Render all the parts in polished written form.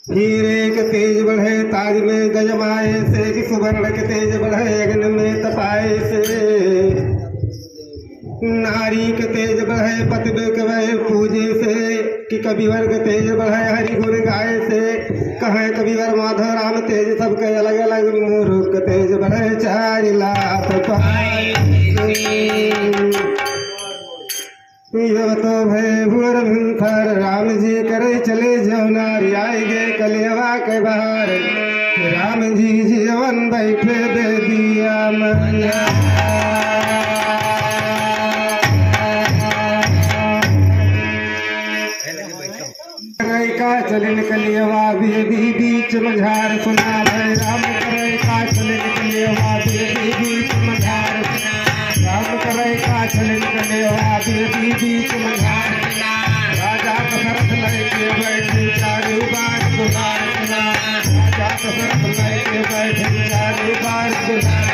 हीरे के तेज बढ़े ताज में गजमाए से, कि सुवर्ण के तेज बढ़े अग्नि में तपाए से। नारी के तेज बढ़े पति के पूजे से, कि कविवर के तेज बढ़े हरि गुण गाए से। कहे कविवर माधव राम तेज सबके अलग अलग, मूर्ख के तेज बढ़े 4 लाख पाए। यो तो भय भूर भूखर राम जी करे चले जौनारी, आएगे कलेवा के बाहर राम जी जीवन बैठे दे दिया मैया। का चले निकलिएवा भी बीच मझार सुना भय राम करे का चले निकलिएवा भी बीच मझार, राम करे का चले निकलिएवा भी बीच मझार। राजा दशरथ लेके बैठे 4 बार दुलार, राजा दशरथ लेके बैठे 4 बार दुलार।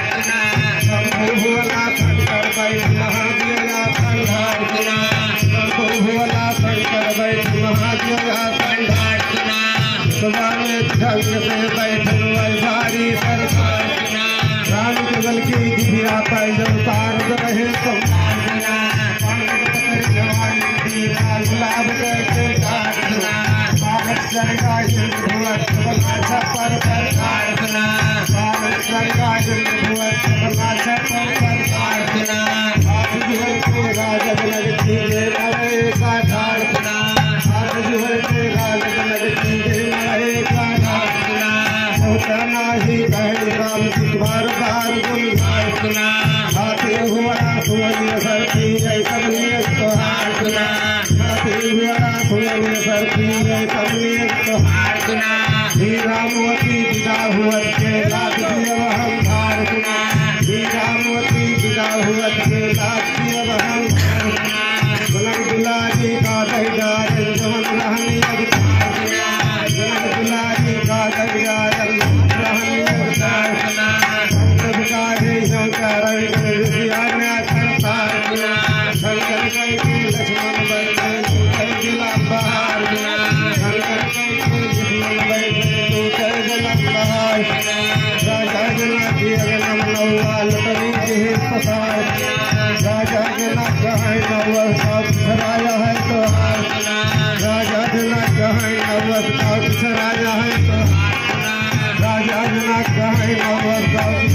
शंभु भुवना शंकर बैठ महादेव आसन, शंभु भुवना शंकर बैठ महादेव आसन। ढंग से बैठन भारी सरकार, राम के बल की जिभिया पाई जब तार रहे गुलाब करके राम की बार बार गुण हाथी हुआ सुवर्ण सरती जय सबने तोहार सुना, हाथी हुआ सुवर्ण सरती जय सबने तोहार सुना। श्री रामवती विदा हुआ के लाख हम धार सुना, श्री रामवती विदा हुआ के लाख हम धार सुना। बुलंद दुलारी का दहदार जमन रहनी अवतार सुना, बुलंद दुलारी का दहदार रहनी अवतार सुना। शंकर लक्ष्मण बैठे दिला बहार, शंकर लक्ष्मण बैठे बहार। राजा जना की अगनम नौवा लटनी के पसार, राजा जना कहे नव साथ सराया है तोहार, राजा जना कहे नव साथ सराया है तोहार, राजा जना कहे नव साथ